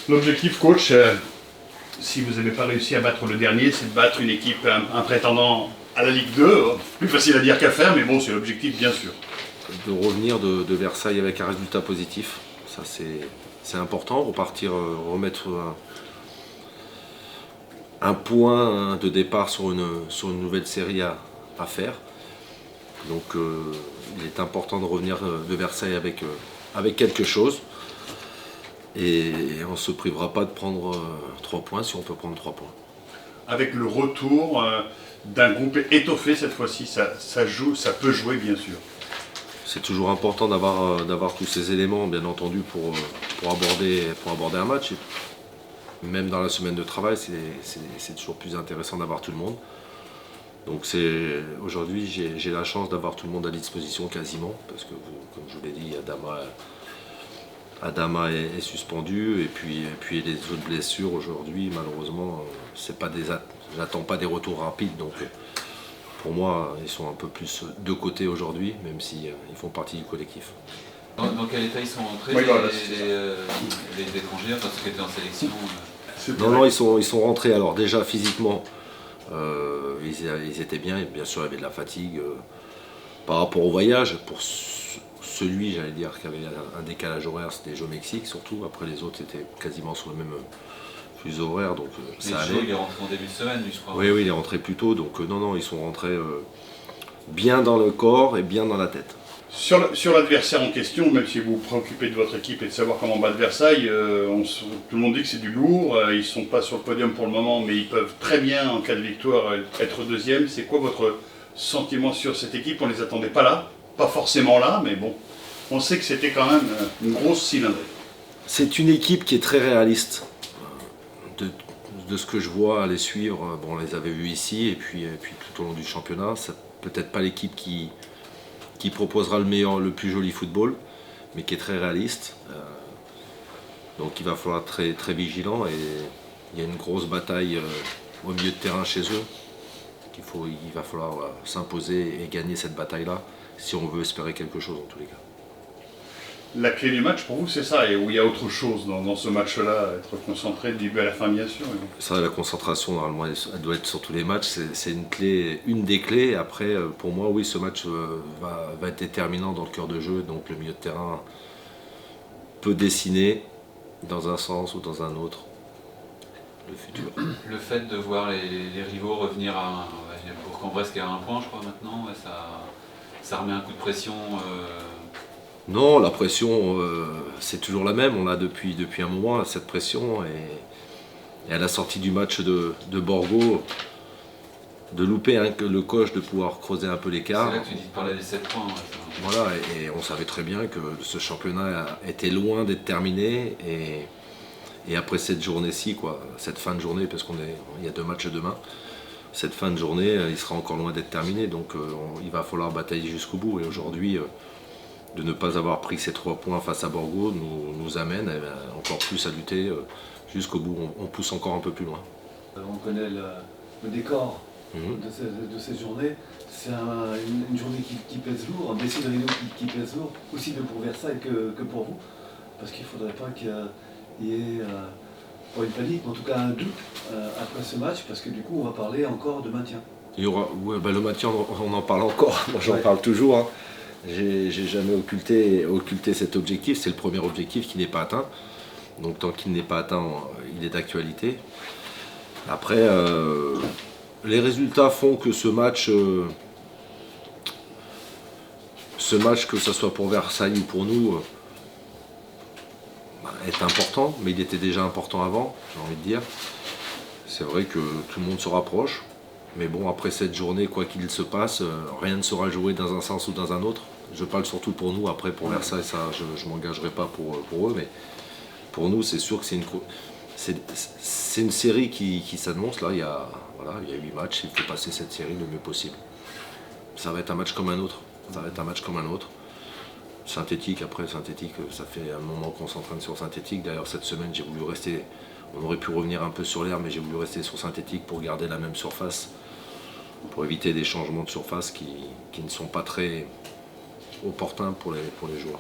L'objectif, coach, si vous n'avez pas réussi à battre le dernier, c'est de battre une équipe, un prétendant à la Ligue 2. Plus facile à dire qu'à faire, mais bon, c'est l'objectif, bien sûr. De revenir de Versailles avec un résultat positif, ça c'est important, repartir, remettre un point de départ sur une nouvelle série à faire. Donc il est important de revenir de Versailles avec quelque chose. Et on ne se privera pas de prendre 3 points si on peut prendre 3 points. Avec le retour d'un groupe étoffé cette fois-ci, ça peut jouer bien sûr. C'est toujours important d'avoir tous ces éléments, bien entendu, pour aborder un match. Et même dans la semaine de travail, c'est toujours plus intéressant d'avoir tout le monde. Donc aujourd'hui, j'ai la chance d'avoir tout le monde à disposition quasiment, parce que comme je vous l'ai dit, Adama est suspendu, et puis les autres blessures aujourd'hui, malheureusement, j'attends pas des retours rapides. Donc pour moi, ils sont un peu plus de côté aujourd'hui, même s'ils font partie du collectif. Dans quel état ils sont rentrés, oui, voilà, les étrangers, parce qu'ils étaient en sélection Non, ils sont rentrés. Alors déjà physiquement, ils étaient bien, et bien sûr il y avait de la fatigue par rapport au voyage. Pour celui, j'allais dire, qui avait un décalage horaire, c'était Jeux Mexique surtout. Après les autres étaient quasiment sur le même fuseau horaire, donc ça allait. Il est rentré en début de semaine, lui, je crois. Oui, il est rentré plus tôt, donc non, ils sont rentrés bien dans le corps et bien dans la tête. Sur l'adversaire en question, même si vous vous préoccupez de votre équipe et de savoir comment battre Versailles, tout le monde dit que c'est du lourd. Ils ne sont pas sur le podium pour le moment, mais ils peuvent très bien, en cas de victoire, être deuxième. C'est quoi votre sentiment sur cette équipe? On ne les attendait pas là, pas forcément là, mais bon, on sait que c'était quand même une grosse cylindrée. C'est une équipe qui est très réaliste. De ce que je vois à les suivre, bon, on les avait vus ici et puis tout au long du championnat. C'est peut-être pas l'équipe qui proposera le plus joli football, mais qui est très réaliste. Donc il va falloir être très, très vigilant, et il y a une grosse bataille au milieu de terrain chez eux. Il va falloir s'imposer et gagner cette bataille-là si on veut espérer quelque chose en tous les cas. La clé du match pour vous, c'est ça, et où il y a autre chose dans ce match-là, être concentré du début à la fin, bien sûr. Ça, la concentration, normalement, elle doit être sur tous les matchs, c'est une des clés. Après, pour moi, oui, ce match va être déterminant dans le cœur de jeu, donc le milieu de terrain peut dessiner dans un sens ou dans un autre le futur. Le fait de voir les rivaux revenir pour Bourg-en-Bresse qui est à 1 point, je crois, maintenant, ça remet un coup de pression. Non, la pression, c'est toujours la même. On l'a depuis un moment, cette pression. Et à la sortie du match de Borgo, de louper le coche, de pouvoir creuser un peu l'écart. C'est là que tu dis de parler des 7 points. Voilà, et on savait très bien que ce championnat était loin d'être terminé. Et après cette journée-ci, cette fin de journée, parce il y a 2 matchs demain, cette fin de journée, il sera encore loin d'être terminé. Donc il va falloir batailler jusqu'au bout. Et aujourd'hui, de ne pas avoir pris ces 3 points face à Borgo nous amène encore plus à lutter jusqu'au bout. On pousse encore un peu plus loin. On connaît le décor de cette journée. C'est une journée qui pèse lourd, un Bessie de Rino qui pèse lourd, aussi bien pour Versailles que pour vous. Parce qu'il ne faudrait pas qu'il y ait pas une panique, mais en tout cas un doute après ce match, parce que du coup on va parler encore de maintien. Il y aura, le maintien, on en parle encore. Moi j'en parle toujours. Hein. J'ai jamais occulté cet objectif, c'est le premier objectif qui n'est pas atteint. Donc tant qu'il n'est pas atteint, il est d'actualité. Après, les résultats font que ce match, que ce soit pour Versailles ou pour nous, est important, mais il était déjà important avant, j'ai envie de dire. C'est vrai que tout le monde se rapproche. Mais bon, après cette journée, quoi qu'il se passe, rien ne sera joué dans un sens ou dans un autre. Je parle surtout pour nous, après pour Versailles, ça, je ne m'engagerai pas pour eux, mais pour nous, c'est sûr que c'est une série qui s'annonce. Là, il y a 8 matchs, il faut passer cette série le mieux possible. Ça va être un match comme un autre. Synthétique, ça fait un moment qu'on s'entraîne sur synthétique. D'ailleurs, cette semaine, j'ai voulu rester. On aurait pu revenir un peu sur l'herbe, mais j'ai voulu rester sur synthétique pour garder la même surface, pour éviter des changements de surface qui ne sont pas très opportuns pour les joueurs.